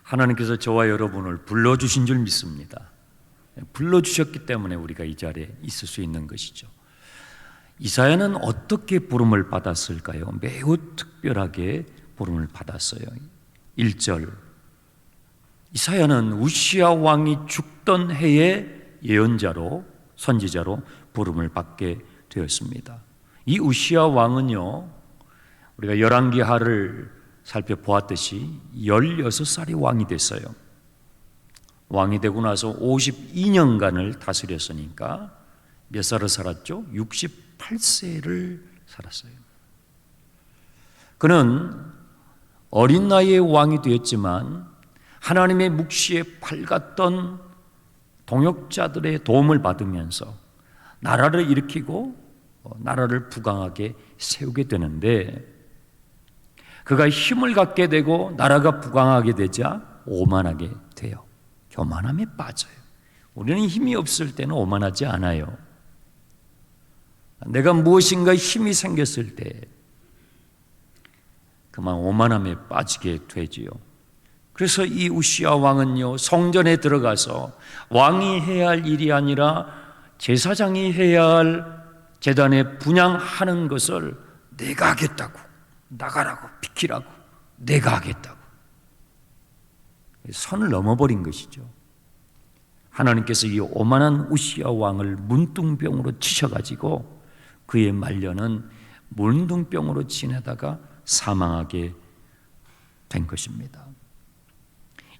하나님께서 저와 여러분을 불러주신 줄 믿습니다. 불러주셨기 때문에 우리가 이 자리에 있을 수 있는 것이죠. 이사야는 어떻게 부름을 받았을까요? 매우 특별하게 부름을 받았어요. 1절, 이사야는 우시야 왕이 죽던 해의 예언자로, 선지자로 부름을 받게 되었습니다. 이 우시야 왕은요, 우리가 열왕기하를 살펴보았듯이 16살이 왕이 됐어요. 왕이 되고 나서 52년간을 다스렸으니까 몇 살을 살았죠? 68세를 살았어요. 그는 어린 나이에 왕이 되었지만 하나님의 묵시에 밝았던 동역자들의 도움을 받으면서 나라를 일으키고 나라를 부강하게 세우게 되는데, 그가 힘을 갖게 되고 나라가 부강하게 되자 오만하게 돼요. 교만함에 빠져요. 우리는 힘이 없을 때는 오만하지 않아요. 내가 무엇인가 힘이 생겼을 때 그만 오만함에 빠지게 되지요. 그래서 이 우시야 왕은요, 성전에 들어가서 왕이 해야 할 일이 아니라 제사장이 해야 할 제단에 분향하는 것을 내가 하겠다고, 나가라고, 비키라고, 내가 하겠다고 선을 넘어버린 것이죠. 하나님께서 이 오만한 우시야 왕을 문둥병으로 치셔가지고 그의 말년은 문둥병으로 지내다가 사망하게 된 것입니다.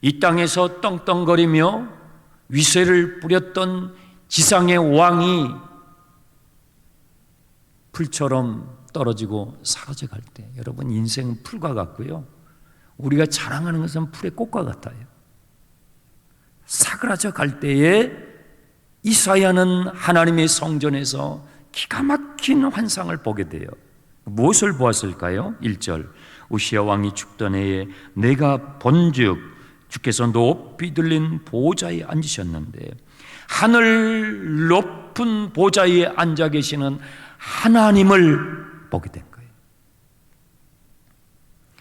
이 땅에서 떵떵거리며 위세를 부렸던 지상의 왕이 풀처럼 떨어지고 사라져갈 때, 여러분, 인생은 풀과 같고요, 우리가 자랑하는 것은 풀의 꽃과 같아요. 사그라져 갈 때에 이사야는 하나님의 성전에서 기가 막힌 환상을 보게 돼요. 무엇을 보았을까요? 1절, 우시야 왕이 죽던 해에 내가 본즉 주께서 높이 들린 보좌에 앉으셨는데, 하늘 높은 보좌에 앉아 계시는 하나님을 보게 된 거예요.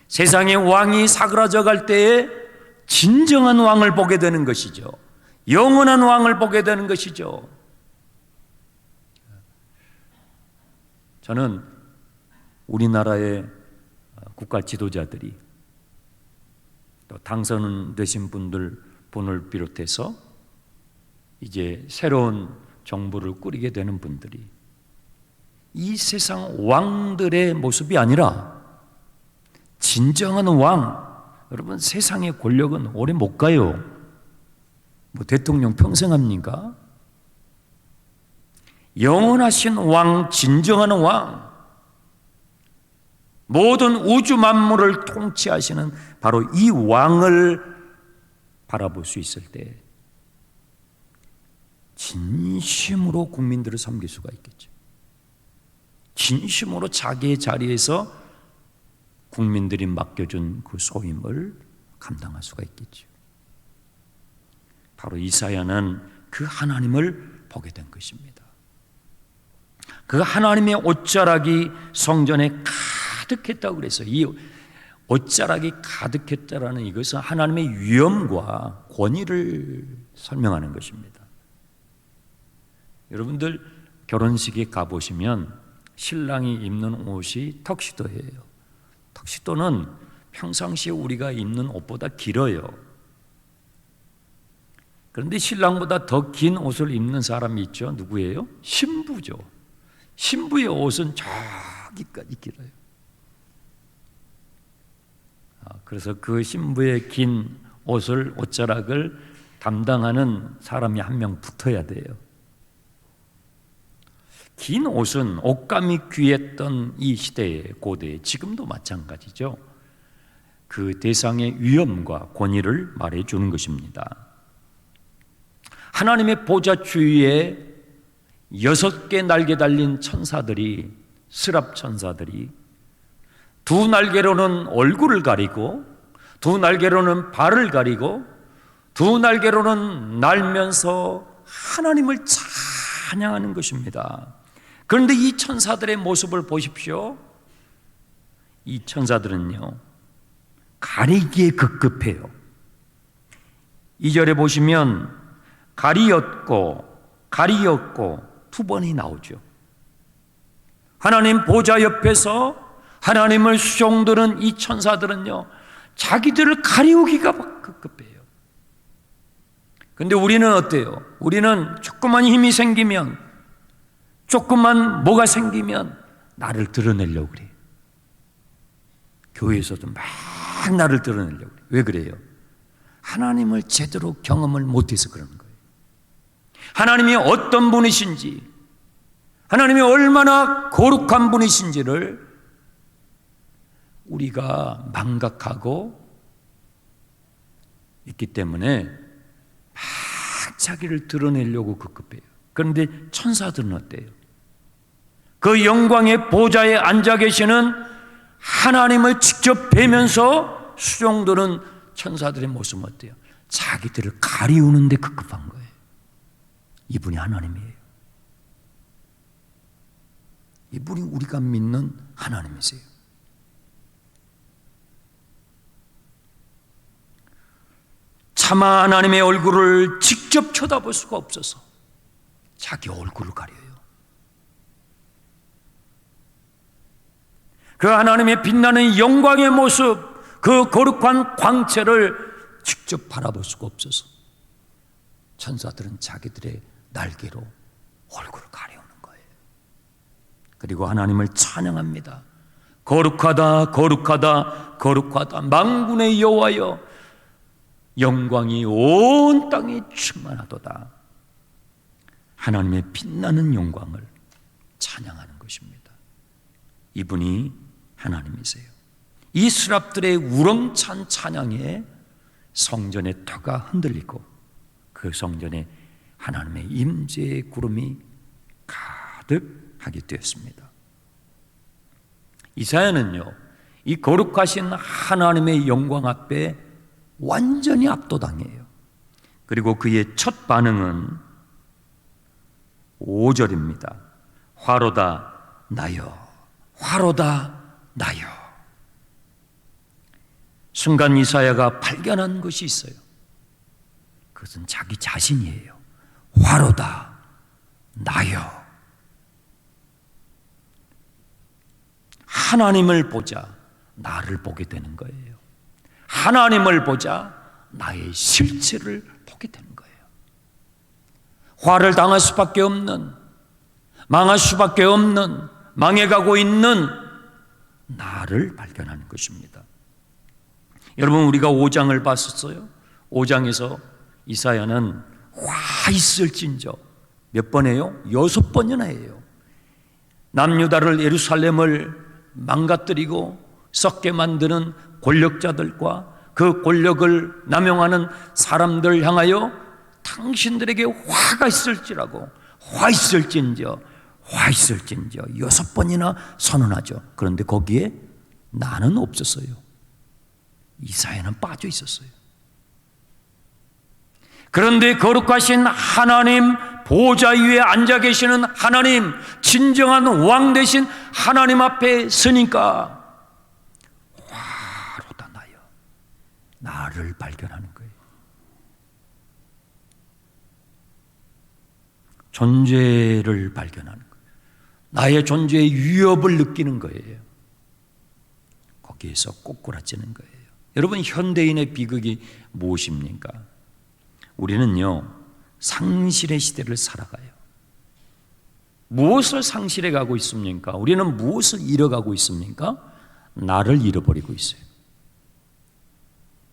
세상의 왕이 사그라져 갈 때에 진정한 왕을 보게 되는 것이죠. 영원한 왕을 보게 되는 것이죠. 저는 우리나라의 국가 지도자들이, 또 당선되신 분을 비롯해서 이제 새로운 정부를 꾸리게 되는 분들이 이 세상 왕들의 모습이 아니라 진정한 왕, 여러분, 세상의 권력은 오래 못 가요. 뭐 대통령 평생 합니까? 영원하신 왕, 진정한 왕, 모든 우주 만물을 통치하시는 바로 이 왕을 바라볼 수 있을 때 진심으로 국민들을 섬길 수가 있겠죠. 진심으로 자기의 자리에서 국민들이 맡겨준 그 소임을 감당할 수가 있겠죠. 바로 이사야는 그 하나님을 보게 된 것입니다. 그 하나님의 옷자락이 성전에 가득했다고 그랬어요. 이 옷자락이 가득했다라는 이것은 하나님의 위엄과 권위를 설명하는 것입니다. 여러분들 결혼식에 가보시면 신랑이 입는 옷이 턱시도예요. 턱시도는 평상시에 우리가 입는 옷보다 길어요. 그런데 신랑보다 더 긴 옷을 입는 사람이 있죠. 누구예요? 신부죠. 신부의 옷은 저기까지 길어요. 그래서 그 신부의 긴 옷을, 옷자락을 담당하는 사람이 한 명 붙어야 돼요. 긴 옷은 옷감이 귀했던 이 시대의 고대에 지금도 마찬가지죠. 그 대상의 위엄과 권위를 말해주는 것입니다. 하나님의 보좌 주위에 6개 날개 달린 천사들이, 스랍 천사들이 두 날개로는 얼굴을 가리고, 두 날개로는 발을 가리고, 두 날개로는 날면서 하나님을 찬양하는 것입니다. 그런데 이 천사들의 모습을 보십시오. 이 천사들은요, 가리기에 급급해요. 2절에 보시면 가리였고 두 번이 나오죠. 하나님 보좌 옆에서 하나님을 수종드는 이 천사들은요, 자기들을 가리우기가 급급해요. 근데 우리는 어때요? 우리는 조그만 힘이 생기면, 조그만 뭐가 생기면 나를 드러내려고 그래요. 교회에서도 막 나를 드러내려고 그래요. 왜 그래요? 하나님을 제대로 경험을 못해서 그러는 거예요. 하나님이 어떤 분이신지, 하나님이 얼마나 거룩한 분이신지를 우리가 망각하고 있기 때문에 막 자기를 드러내려고 급급해요. 그런데 천사들은 어때요? 그 영광의 보좌에 앉아 계시는 하나님을 직접 뵈면서 수종드는 천사들의 모습은 어때요? 자기들을 가리우는 데 급급한 거예요. 이분이 하나님이에요. 이분이 우리가 믿는 하나님이세요. 차마 하나님의 얼굴을 직접 쳐다볼 수가 없어서 자기 얼굴을 가려요. 그 하나님의 빛나는 영광의 모습, 그 거룩한 광채를 직접 바라볼 수가 없어서 천사들은 자기들의 날개로 얼굴을 가려우는 거예요. 그리고 하나님을 찬양합니다. 거룩하다, 거룩하다, 거룩하다. 만군의 여호와여, 영광이 온 땅에 충만하도다. 하나님의 빛나는 영광을 찬양하는 것입니다. 이분이 하나님이세요. 이 스랍들의 우렁찬 찬양에 성전의 터가 흔들리고 그 성전에 하나님의 임재의 구름이 가득하게 되었습니다. 이사야는요, 이 거룩하신 하나님의 영광 앞에 완전히 압도당해요. 그리고 그의 첫 반응은 5절입니다. 화로다 나여, 화로다 나여. 순간 이사야가 발견한 것이 있어요. 그것은 자기 자신이에요. 화로다 나여. 하나님을 보자 나를 보게 되는 거예요. 하나님을 보자 나의 실체를 보게 되는 거예요. 화를 당할 수밖에 없는, 망할 수밖에 없는, 망해가고 있는 나를 발견하는 것입니다. 여러분, 우리가 5장을 봤었어요. 5장에서 이사야는 화 있을진저 몇 번 해요? 6번이나 해요. 남유다를, 예루살렘을 망가뜨리고 썩게 만드는 권력자들과 그 권력을 남용하는 사람들 향하여 당신들에게 화가 있을지라고, 화 있을진저 6번이나 선언하죠. 그런데 거기에 나는 없었어요. 이사야는 빠져 있었어요. 그런데 거룩하신 하나님, 보좌 위에 앉아 계시는 하나님, 진정한 왕 되신 하나님 앞에 서니까 화로다 나여, 나를 발견하는 거예요. 존재를 발견하는 거예요. 나의 존재의 위협을 느끼는 거예요. 거기에서 꼬꾸라지는 거예요. 여러분, 현대인의 비극이 무엇입니까? 우리는요, 상실의 시대를 살아가요. 무엇을 상실해 가고 있습니까? 우리는 무엇을 잃어가고 있습니까? 나를 잃어버리고 있어요.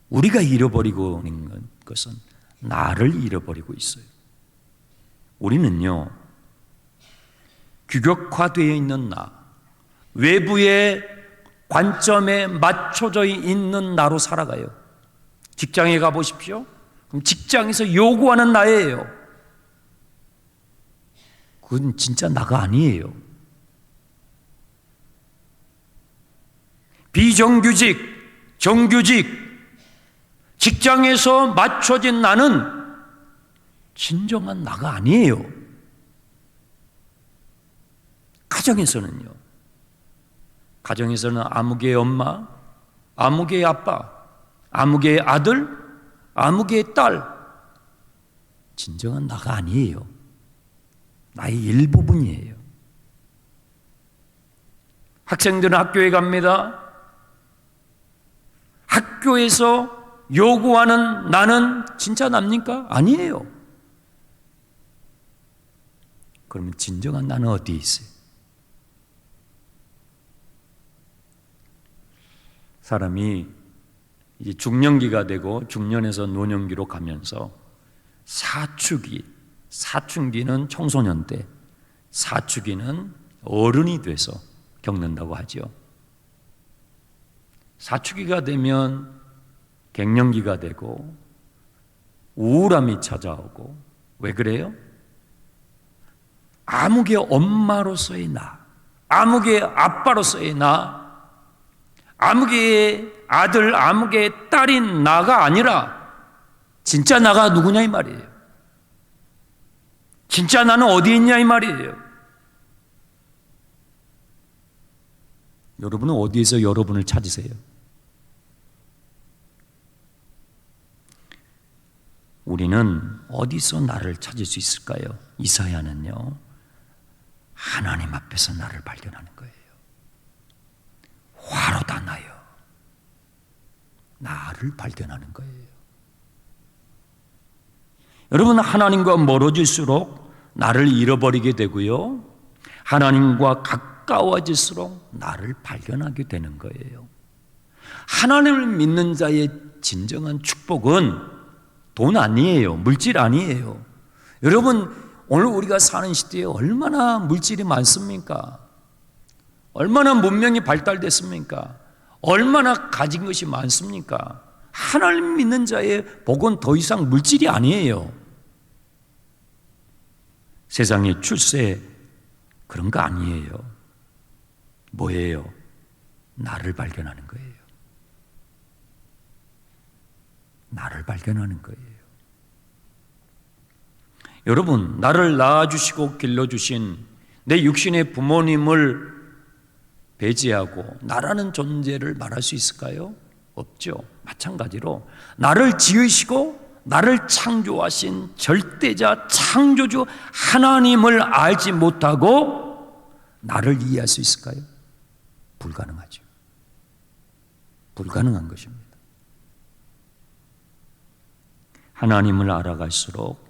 우리가 잃어버리고 있는 것은 나를 잃어버리고 있어요. 우리는요, 규격화되어 있는 나, 외부의 관점에 맞춰져 있는 나로 살아가요. 직장에 가보십시오. 그럼 직장에서 요구하는 나예요. 그건 진짜 나가 아니에요. 비정규직, 정규직, 직장에서 맞춰진 나는 진정한 나가 아니에요. 가정에서는요. 가정에서는 아무개의 엄마, 아무개의 아빠, 아무개의 아들, 아무개의 딸, 진정한 나가 아니에요. 나의 일부분이에요. 학생들은 학교에 갑니다. 학교에서 요구하는 나는 진짜 납니까? 아니에요. 그러면 진정한 나는 어디에 있어요? 사람이 이제 중년기가 되고 중년에서 노년기로 가면서 사춘기는 청소년 때, 사춘기는 어른이 돼서 겪는다고 하죠. 사춘기가 되면 갱년기가 되고 우울함이 찾아오고. 왜 그래요? 아무개 엄마로서의 나, 아무개 아빠로서의 나, 아무개의 아들, 아무개의 딸인 나가 아니라 진짜 나가 누구냐 이 말이에요. 진짜 나는 어디 있냐 이 말이에요. 여러분은 어디에서 여러분을 찾으세요? 우리는 어디서 나를 찾을 수 있을까요? 이사야는요, 하나님 앞에서 나를 발견하는 거예요. 화로다 나요. 나를 발견하는 거예요. 여러분, 하나님과 멀어질수록 나를 잃어버리게 되고요, 하나님과 가까워질수록 나를 발견하게 되는 거예요. 하나님을 믿는 자의 진정한 축복은 돈 아니에요. 물질 아니에요. 여러분, 오늘 우리가 사는 시대에 얼마나 물질이 많습니까? 얼마나 문명이 발달됐습니까? 얼마나 가진 것이 많습니까? 하나님 믿는 자의 복은 더 이상 물질이 아니에요. 세상의 출세 그런 거 아니에요. 뭐예요? 나를 발견하는 거예요. 나를 발견하는 거예요. 여러분, 나를 낳아주시고 길러주신 내 육신의 부모님을 배제하고 나라는 존재를 말할 수 있을까요? 없죠. 마찬가지로 나를 지으시고 나를 창조하신 절대자 창조주 하나님을 알지 못하고 나를 이해할 수 있을까요? 불가능하죠. 불가능한 것입니다. 하나님을 알아갈수록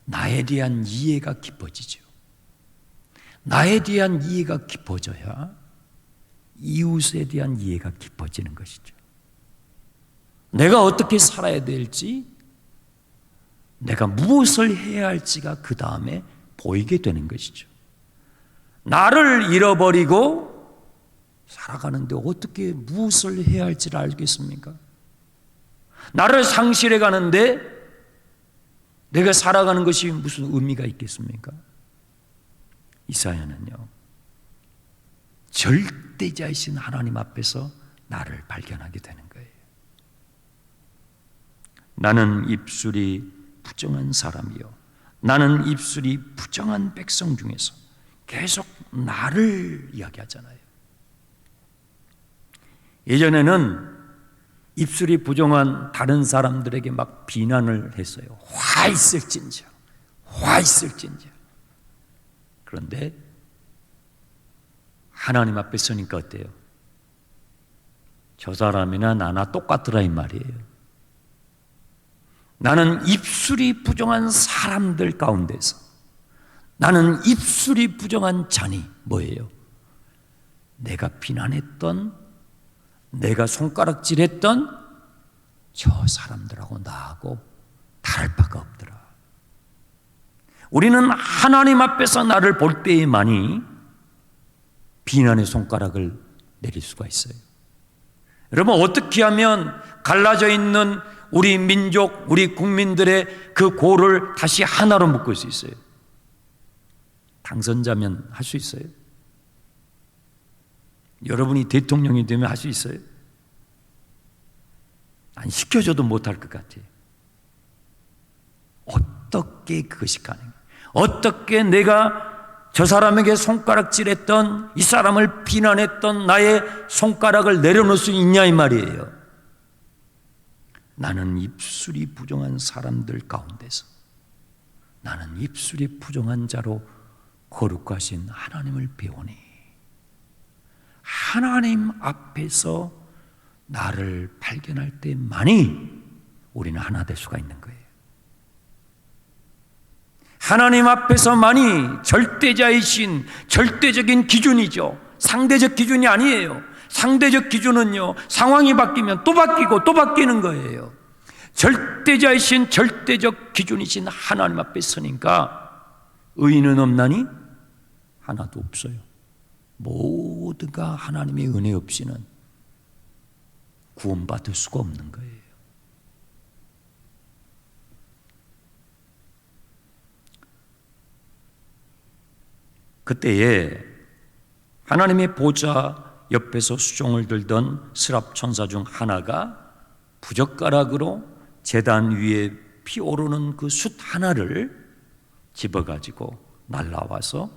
나에 대한 이해가 깊어지죠. 나에 대한 이해가 깊어져야 이웃에 대한 이해가 깊어지는 것이죠. 내가 어떻게 살아야 될지, 내가 무엇을 해야 할지가 그 다음에 보이게 되는 것이죠. 나를 잃어버리고 살아가는데 어떻게 무엇을 해야 할지를 알겠습니까? 나를 상실해 가는데 내가 살아가는 것이 무슨 의미가 있겠습니까? 이사야는요, 절대자이신 하나님 앞에서 나를 발견하게 되는 거예요. 나는 입술이 부정한 사람이요, 나는 입술이 부정한 백성 중에서 계속 나를 이야기하잖아요. 예전에는 입술이 부정한 다른 사람들에게 막 비난을 했어요. 화 있을진저, 화 있을진저. 그런데 하나님 앞에 서니까 어때요? 저 사람이나 나나 똑같더라 이 말이에요. 나는 입술이 부정한 사람들 가운데서, 나는 입술이 부정한 자니 뭐예요? 내가 비난했던, 내가 손가락질했던 저 사람들하고 나하고 다를 바가 없더라. 우리는 하나님 앞에서 나를 볼 때에만이 비난의 손가락을 내릴 수가 있어요. 여러분, 어떻게 하면 갈라져 있는 우리 민족, 우리 국민들의 그 골을 다시 하나로 묶을 수 있어요? 당선자면 할 수 있어요? 여러분이 대통령이 되면 할 수 있어요? 난 시켜줘도 못할 것 같아요. 어떻게 그것이 가능해요? 어떻게 내가 저 사람에게 손가락질했던, 이 사람을 비난했던 나의 손가락을 내려놓을 수 있냐 이 말이에요. 나는 입술이 부정한 사람들 가운데서 나는 입술이 부정한 자로 거룩하신 하나님을 배우니 하나님 앞에서 나를 발견할 때만이 우리는 하나 될 수가 있는 거예요. 하나님 앞에서만이 절대자이신 절대적인 기준이죠. 상대적 기준이 아니에요. 상대적 기준은요, 상황이 바뀌면 또 바뀌고 또 바뀌는 거예요. 절대자이신 절대적 기준이신 하나님 앞에 서니까 의인은 없나니? 하나도 없어요. 모두가 하나님의 은혜 없이는 구원받을 수가 없는 거예요. 그때에 하나님의 보좌 옆에서 수종을 들던 스랍 천사 중 하나가 부젓가락으로 제단 위에 피오르는 그 숯 하나를 집어가지고 날라와서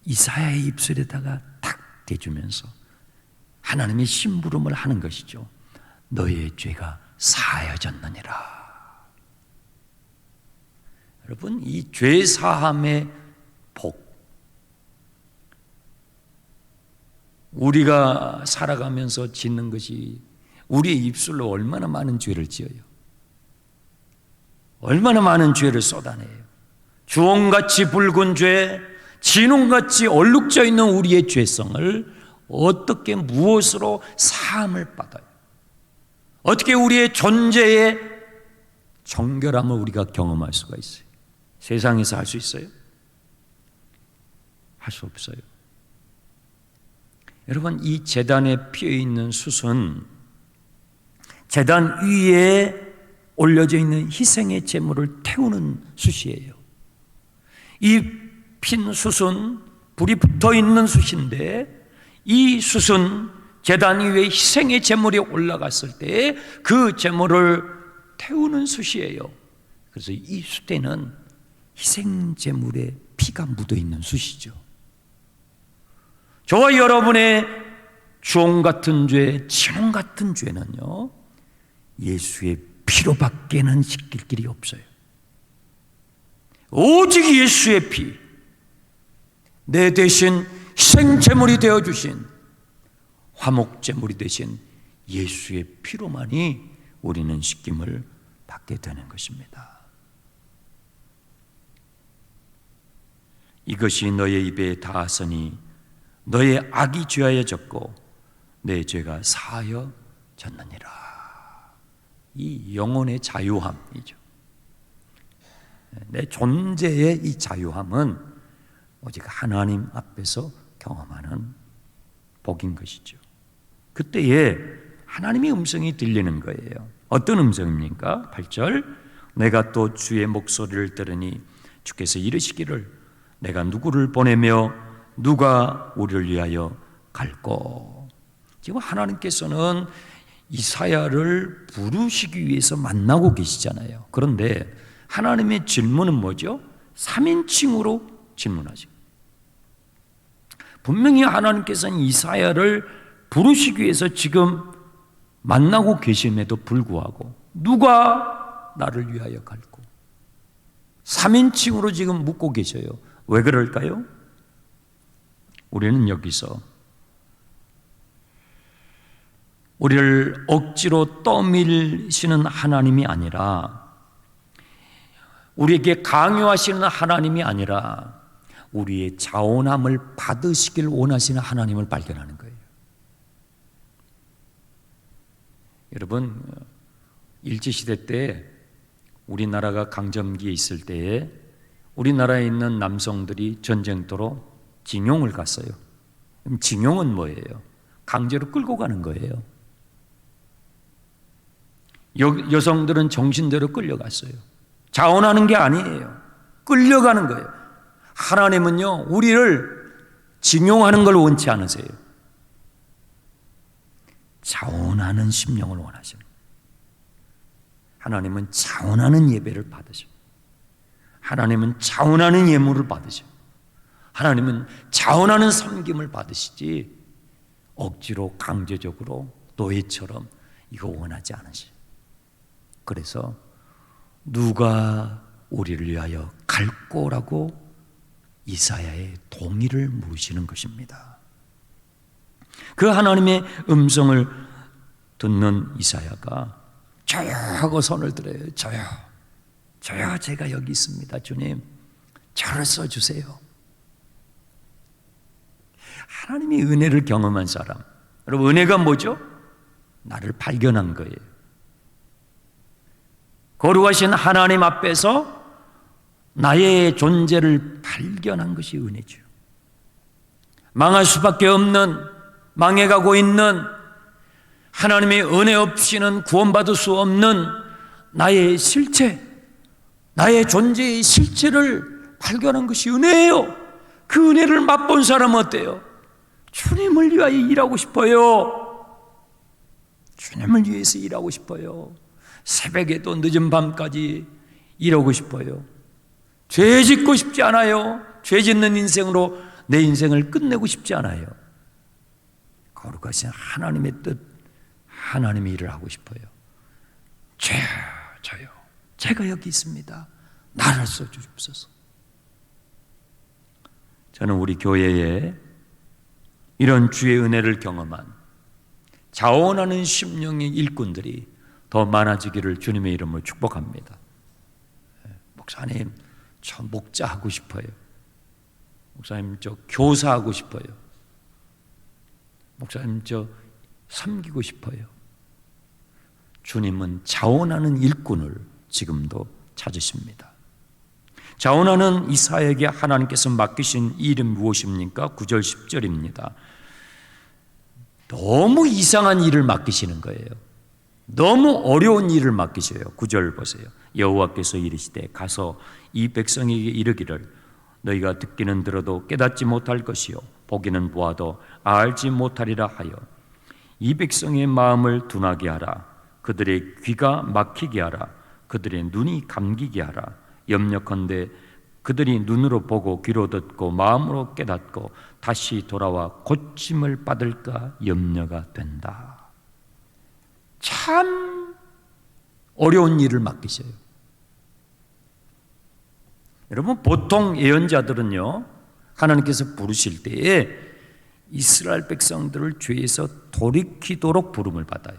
이사야의 입술에다가 탁 대주면서 하나님의 심부름을 하는 것이죠. 너의 죄가 사하여졌느니라. 여러분, 이 죄 사함의 복, 우리가 살아가면서 짓는 것이 우리의 입술로 얼마나 많은 죄를 지어요. 얼마나 많은 죄를 쏟아내요. 주홍같이 붉은 죄, 진홍같이 얼룩져 있는 우리의 죄성을 어떻게 무엇으로 사함을 받아요? 어떻게 우리의 존재의 정결함을 우리가 경험할 수가 있어요? 세상에서 할 수 있어요? 할 수 없어요. 여러분, 이 제단에 피어있는 숯은 제단 위에 올려져 있는 희생의 제물을 태우는 숯이에요. 이 핀 숯은 불이 붙어있는 숯인데 이 숯은 제단 위에 희생의 제물이 올라갔을 때 그 제물을 태우는 숯이에요. 그래서 이 숯에는 희생 제물의 피가 묻어있는 숯이죠. 저와 여러분의 주홍 같은 죄, 진홍 같은 죄는요, 예수의 피로밖에는 씻길 길이 없어요. 오직 예수의 피, 내 대신 희생제물이 되어주신, 화목제물이 되신 예수의 피로만이 우리는 씻김을 받게 되는 것입니다. 이것이 너의 입에 닿았으니 너의 악이 죄하여졌고 내 죄가 사하여졌느니라. 이 영혼의 자유함이죠. 내 존재의 이 자유함은 오직 하나님 앞에서 경험하는 복인 것이죠. 그때에 하나님의 음성이 들리는 거예요. 어떤 음성입니까? 8절, 내가 또 주의 목소리를 들으니 주께서 이르시기를 내가 누구를 보내며 누가 우리를 위하여 갈꼬. 지금 하나님께서는 이사야를 부르시기 위해서 만나고 계시잖아요. 그런데 하나님의 질문은 뭐죠? 3인칭으로 질문하죠. 분명히 하나님께서는 이사야를 부르시기 위해서 지금 만나고 계심에도 불구하고 누가 나를 위하여 갈꼬? 3인칭으로 지금 묻고 계셔요. 왜 그럴까요? 우리는 여기서 우리를 억지로 떠밀시는 하나님이 아니라, 우리에게 강요하시는 하나님이 아니라 우리의 자원함을 받으시길 원하시는 하나님을 발견하는 거예요. 여러분, 일제시대 때 우리나라가 강점기에 있을 때에 우리나라에 있는 남성들이 전쟁터로 징용을 갔어요. 그럼 징용은 뭐예요? 강제로 끌고 가는 거예요. 여성들은 정신대로 끌려갔어요. 자원하는 게 아니에요. 끌려가는 거예요. 하나님은요, 우리를 징용하는 걸 원치 않으세요. 자원하는 심령을 원하십니다. 하나님은 자원하는 예배를 받으십니다. 하나님은 자원하는 예물을 받으십니다. 하나님은 자원하는 섬김을 받으시지 억지로 강제적으로 노예처럼 이거 원하지 않으시. 그래서 누가 우리를 위하여 밟고 오라고 이사야의 동의를 물으시는 것입니다. 그 하나님의 음성을 듣는 이사야가 저요 하고 손을 들어요. 저요 제가 여기 있습니다. 주님, 저를 써주세요. 하나님의 은혜를 경험한 사람, 여러분, 은혜가 뭐죠? 나를 발견한 거예요. 거룩하신 하나님 앞에서 나의 존재를 발견한 것이 은혜죠. 망할 수밖에 없는, 망해가고 있는, 하나님의 은혜 없이는 구원받을 수 없는 나의 실체, 나의 존재의 실체를 발견한 것이 은혜예요. 그 은혜를 맛본 사람은 어때요? 주님을 위하여 일하고 싶어요. 주님을 위해서 일하고 싶어요. 새벽에도 늦은 밤까지 일하고 싶어요. 죄 짓고 싶지 않아요. 죄 짓는 인생으로 내 인생을 끝내고 싶지 않아요. 거룩하신 하나님의 뜻, 하나님의 일을 하고 싶어요. 저요. 제가 여기 있습니다. 나를 써주옵소서. 저는 우리 교회에 이런 주의 은혜를 경험한 자원하는 심령의 일꾼들이 더 많아지기를 주님의 이름으로 축복합니다. 목사님, 저 목자 하고 싶어요. 목사님, 저 교사 하고 싶어요. 목사님, 저 섬기고 싶어요. 주님은 자원하는 일꾼을 지금도 찾으십니다. 자원하는 이사야에게 하나님께서 맡기신 일은 무엇입니까? 9절 10절입니다. 너무 이상한 일을 맡기시는 거예요. 너무 어려운 일을 맡기셔요. 9절 보세요. 여호와께서 이르시되 가서 이 백성에게 이르기를 너희가 듣기는 들어도 깨닫지 못할 것이요 보기는 보아도 알지 못하리라 하여 이 백성의 마음을 둔하게 하라. 그들의 귀가 막히게 하라. 그들의 눈이 감기게 하라. 염려컨대 그들이 눈으로 보고 귀로 듣고 마음으로 깨닫고 다시 돌아와 고침을 받을까 염려가 된다. 참 어려운 일을 맡기셔요. 여러분, 보통 예언자들은요, 하나님께서 부르실 때에 이스라엘 백성들을 죄에서 돌이키도록 부름을 받아요.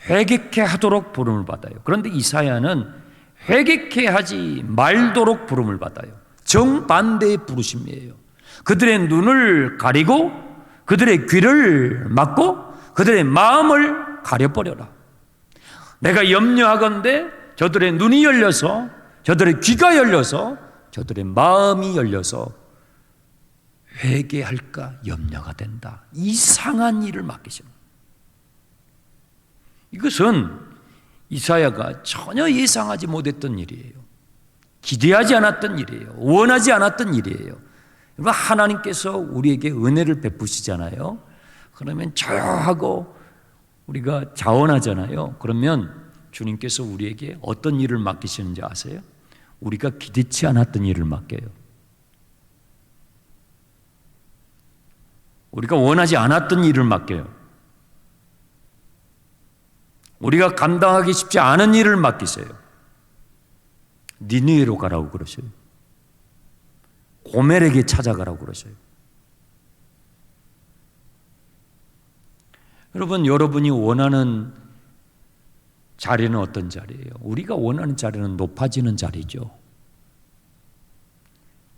회개케 하도록 부름을 받아요. 그런데 이사야는 회개케 하지 말도록 부름을 받아요. 정반대의 부르심이에요. 그들의 눈을 가리고 그들의 귀를 막고 그들의 마음을 가려버려라. 내가 염려하건대 저들의 눈이 열려서, 저들의 귀가 열려서, 저들의 마음이 열려서 회개할까 염려가 된다. 이상한 일을 맡기십니다. 이것은 이사야가 전혀 예상하지 못했던 일이에요. 기대하지 않았던 일이에요. 원하지 않았던 일이에요. 하나님께서 우리에게 은혜를 베푸시잖아요. 그러면 저요 하고 우리가 자원하잖아요. 그러면 주님께서 우리에게 어떤 일을 맡기시는지 아세요? 우리가 기대치 않았던 일을 맡겨요. 우리가 원하지 않았던 일을 맡겨요. 우리가 감당하기 쉽지 않은 일을 맡기세요. 니느웨로 가라고 그러셔요. 고멜에게 찾아가라고 그러셔요. 여러분, 여러분이 원하는 자리는 어떤 자리예요? 우리가 원하는 자리는 높아지는 자리죠.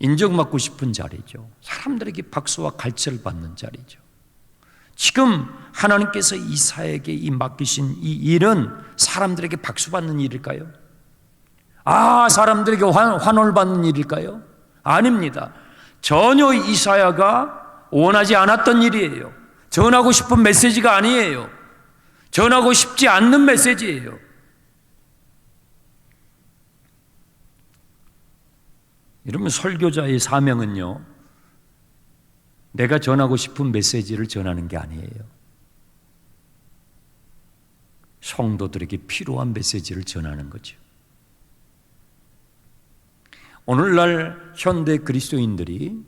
인정받고 싶은 자리죠. 사람들에게 박수와 갈채를 받는 자리죠. 지금 하나님께서 이사야에게 이 맡기신 이 일은 사람들에게 박수받는 일일까요? 사람들에게 환호를 받는 일일까요? 아닙니다. 전혀 이사야가 원하지 않았던 일이에요. 전하고 싶은 메시지가 아니에요. 전하고 싶지 않는 메시지예요. 여러분, 설교자의 사명은요, 내가 전하고 싶은 메시지를 전하는 게 아니에요. 성도들에게 필요한 메시지를 전하는 거죠. 오늘날 현대 그리스도인들이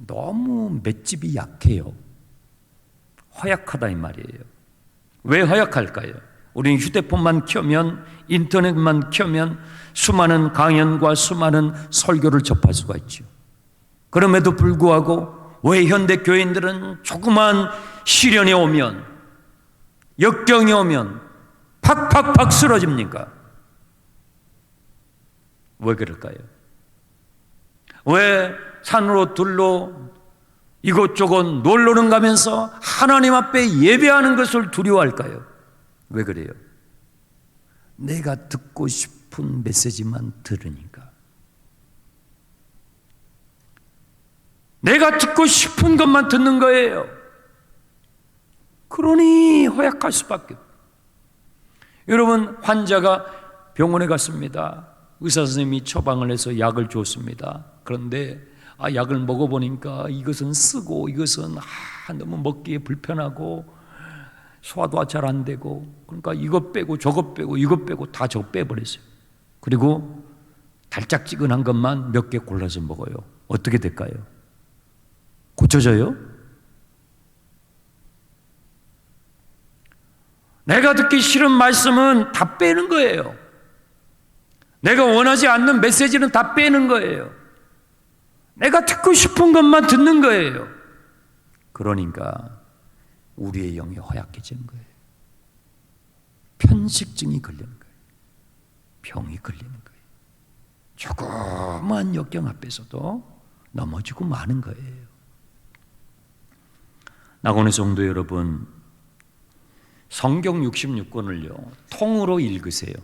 너무 맷집이 약해요. 허약하다 이 말이에요. 왜 허약할까요? 우리는 휴대폰만 켜면, 인터넷만 켜면 수많은 강연과 수많은 설교를 접할 수가 있죠. 그럼에도 불구하고 왜 현대 교인들은 조그만 시련이 오면, 역경이 오면 팍팍팍 쓰러집니까? 왜 그럴까요? 왜 산으로 들로 이곳저곳 놀러는 가면서 하나님 앞에 예배하는 것을 두려워할까요? 왜 그래요? 내가 듣고 싶은 메시지만 들으니까. 내가 듣고 싶은 것만 듣는 거예요. 그러니 허약할 수밖에 없어요. 여러분, 환자가 병원에 갔습니다. 의사 선생님이 처방을 해서 약을 줬습니다. 그런데 약을 먹어보니까 이것은 쓰고 이것은 너무 먹기에 불편하고 소화도 잘 안 되고, 그러니까 이것 빼고 저것 빼고 이것 빼고 다 저거 빼버렸어요. 그리고 달짝지근한 것만 몇 개 골라서 먹어요. 어떻게 될까요? 고쳐져요? 내가 듣기 싫은 말씀은 다 빼는 거예요. 내가 원하지 않는 메시지는 다 빼는 거예요. 내가 듣고 싶은 것만 듣는 거예요. 그러니까 우리의 영이 허약해지는 거예요. 편식증이 걸리는 거예요. 병이 걸리는 거예요. 조그만 역경 앞에서도 넘어지고 마는 거예요. 나고네 성도 여러분, 성경 66권을요 통으로 읽으세요.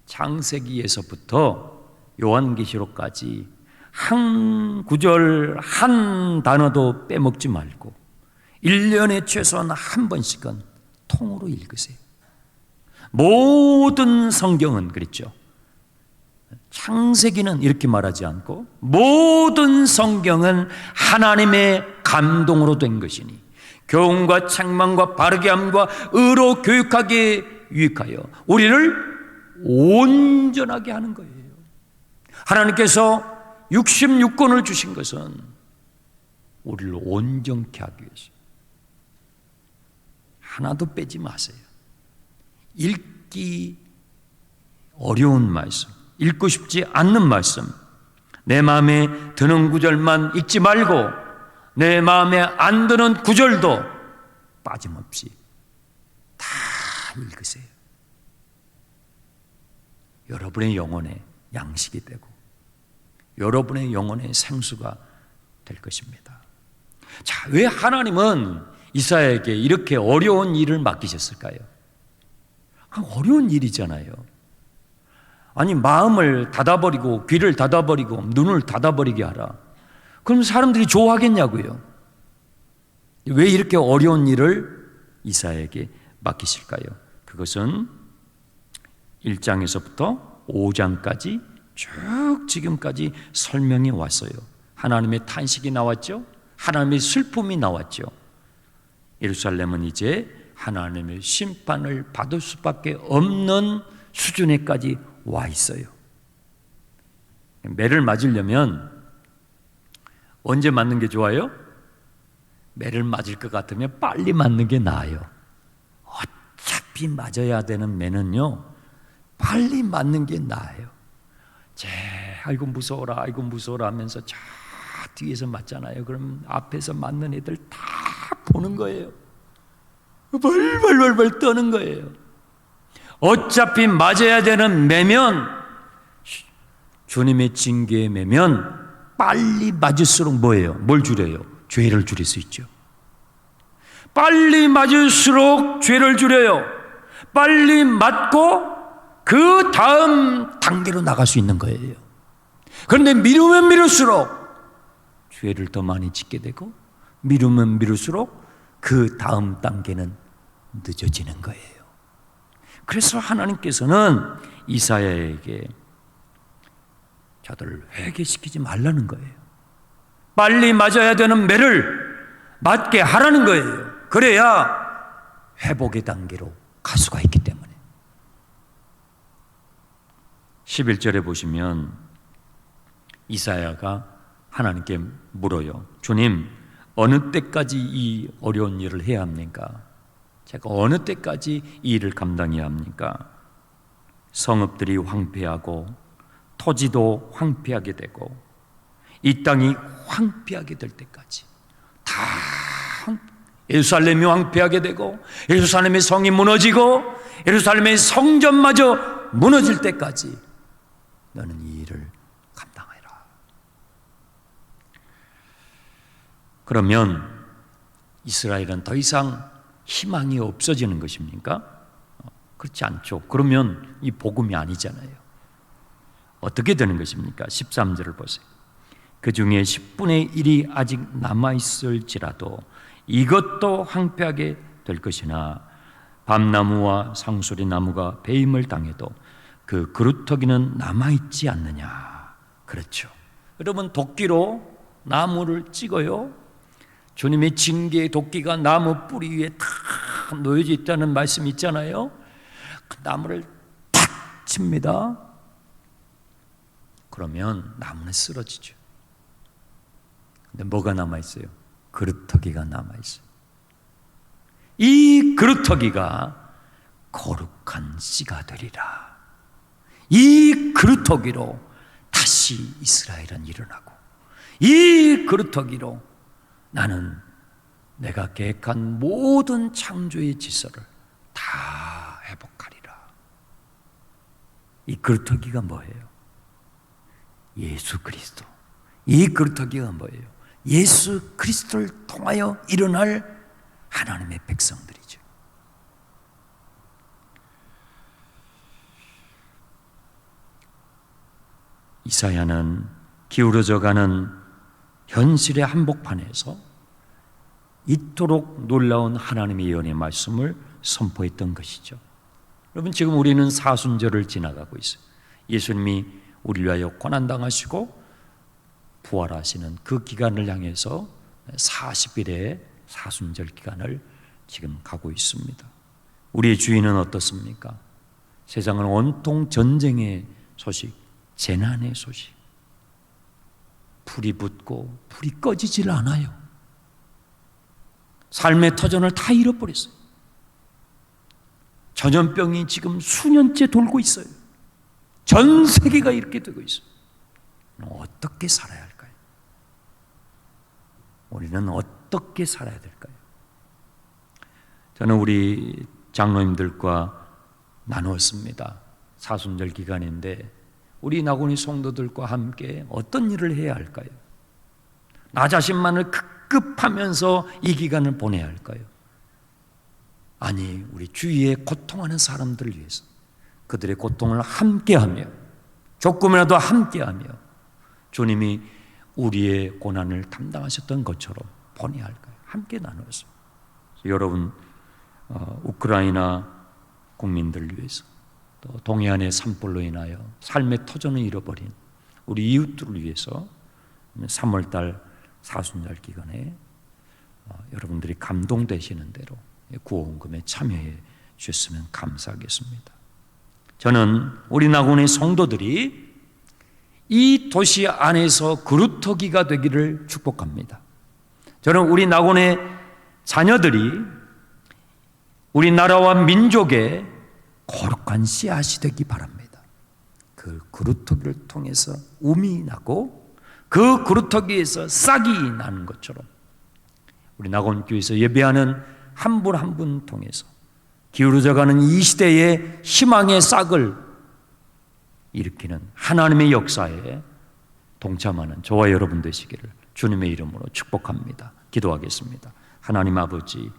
창세기에서부터 요한계시록까지 한 구절 한 단어도 빼먹지 말고 1년에 최소한 한 번씩은 통으로 읽으세요. 모든 성경은 그랬죠. 창세기는 이렇게 말하지 않고 모든 성경은 하나님의 감동으로 된 것이니 교훈과 책망과 바르게 함과 의로 교육하기에 유익하여 우리를 온전하게 하는 거예요. 하나님께서 66권을 주신 것은 우리를 온전케 하기 위해서. 하나도 빼지 마세요. 읽기 어려운 말씀, 읽고 싶지 않는 말씀, 내 마음에 드는 구절만 읽지 말고 내 마음에 안 드는 구절도 빠짐없이 다 읽으세요. 여러분의 영혼의 양식이 되고 여러분의 영혼의 생수가 될 것입니다. 자, 왜 하나님은 이사야에게 이렇게 어려운 일을 맡기셨을까요? 어려운 일이잖아요. 아니, 마음을 닫아버리고 귀를 닫아버리고 눈을 닫아버리게 하라. 그럼 사람들이 좋아하겠냐고요. 왜 이렇게 어려운 일을 이사야에게 맡기실까요? 그것은 1장에서부터 5장까지 쭉 지금까지 설명이 왔어요. 하나님의 탄식이 나왔죠. 하나님의 슬픔이 나왔죠. 예루살렘은 이제 하나님의 심판을 받을 수밖에 없는 수준에까지 와 있어요. 매를 맞으려면 언제 맞는 게 좋아요? 매를 맞을 것 같으면 빨리 맞는 게 나아요. 어차피 맞아야 되는 매는요 빨리 맞는 게 나아요. 아이고 무서워라, 아이고 무서워라 하면서 저 뒤에서 맞잖아요. 그럼 앞에서 맞는 애들 다 보는 거예요. 벌벌벌벌 떠는 거예요. 어차피 맞아야 되는 매면, 주님의 징계의 매면 빨리 맞을수록 뭐예요? 뭘 줄여요? 죄를 줄일 수 있죠. 빨리 맞을수록 죄를 줄여요. 빨리 맞고 그 다음 단계로 나갈 수 있는 거예요. 그런데 미루면 미룰수록 죄를 더 많이 짓게 되고 미루면 미룰수록 그 다음 단계는 늦어지는 거예요. 그래서 하나님께서는 이사야에게 저들을 회개시키지 말라는 거예요. 빨리 맞아야 되는 매를 맞게 하라는 거예요. 그래야 회복의 단계로 갈 수가 있기 때문에. 11절에 보시면 이사야가 하나님께 물어요. 주님, 어느 때까지 이 어려운 일을 해야 합니까? 제가 어느 때까지 이 일을 감당해야 합니까? 성읍들이 황폐하고 토지도 황폐하게 되고 이 땅이 황폐하게 될 때까지 다 예루살렘이 황폐하게 되고 예루살렘의 성이 무너지고 예루살렘의 성전마저 무너질 때까지 너는 이 일을 감당해라. 그러면 이스라엘은 더 이상 희망이 없어지는 것입니까? 그렇지 않죠. 그러면 이 복음이 아니잖아요. 어떻게 되는 것입니까? 13절을 보세요. 그 중에 10분의 1이 아직 남아있을지라도 이것도 황폐하게 될 것이나 밤나무와 상수리 나무가 배임을 당해도 그 그루터기는 남아있지 않느냐. 그렇죠. 여러분, 도끼로 나무를 찍어요. 주님의 징계의 도끼가 나무 뿌리 위에 탁 놓여져 있다는 말씀이 있잖아요. 그 나무를 탁 칩니다. 그러면 나무는 쓰러지죠. 근데 뭐가 남아있어요? 그루터기가 남아있어요. 이 그루터기가 거룩한 씨가 되리라. 이 그루터기로 다시 이스라엘은 일어나고 이 그루터기로 나는 내가 계획한 모든 창조의 질서를 다 회복하리라. 이 그루터기가 뭐예요? 예수 그리스도. 이 그루터기가 뭐예요? 예수 그리스도를 통하여 일어날 하나님의 백성들이죠. 이사야는 기울어져 가는 현실의 한복판에서 이토록 놀라운 하나님의 예언의 말씀을 선포했던 것이죠. 여러분, 지금 우리는 사순절을 지나가고 있어요. 예수님이 우리를 위하여 고난당하시고 부활하시는 그 기간을 향해서 40일의 사순절 기간을 지금 가고 있습니다. 우리의 주인은 어떻습니까? 세상은 온통 전쟁의 소식, 재난의 소식. 불이 붙고 불이 꺼지질 않아요. 삶의 터전을 다 잃어버렸어요. 전염병이 지금 수년째 돌고 있어요. 전 세계가 이렇게 되고 있어요. 어떻게 살아야 할까요? 우리는 어떻게 살아야 될까요? 저는 우리 장로님들과 나누었습니다. 사순절 기간인데 우리 나고니 성도들과 함께 어떤 일을 해야 할까요? 나 자신만을 급급하면서 이 기간을 보내야 할까요? 아니, 우리 주위에 고통하는 사람들을 위해서 그들의 고통을 함께하며 조금이라도 함께하며 주님이 우리의 고난을 담당하셨던 것처럼 보내야 할까요? 함께 나누어서 여러분, 우크라이나 국민들을 위해서 또 동해안의 산불로 인하여 삶의 터전을 잃어버린 우리 이웃들을 위해서 3월달 사순절 기간에 여러분들이 감동되시는 대로 구호헌금에 참여해 주셨으면 감사하겠습니다. 저는 우리 낙원의 성도들이 이 도시 안에서 그루터기가 되기를 축복합니다. 저는 우리 낙원의 자녀들이 우리 나라와 민족의 거룩한 씨앗이 되기 바랍니다. 그 그루터기를 통해서 움이 나고 그 그루터기에서 싹이 나는 것처럼 우리 낙원교회에서 예배하는 한 분 한 분 통해서 기울어져가는 이 시대의 희망의 싹을 일으키는 하나님의 역사에 동참하는 저와 여러분 되시기를 주님의 이름으로 축복합니다. 기도하겠습니다. 하나님 아버지,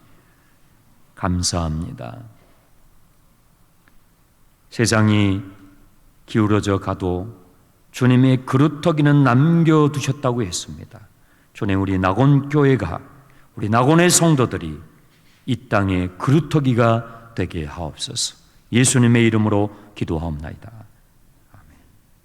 감사합니다. 세상이 기울어져 가도 주님의 그루터기는 남겨두셨다고 했습니다. 주님, 우리 낙원교회가, 우리 낙원의 성도들이 이 땅의 그루터기가 되게 하옵소서. 예수님의 이름으로 기도하옵나이다.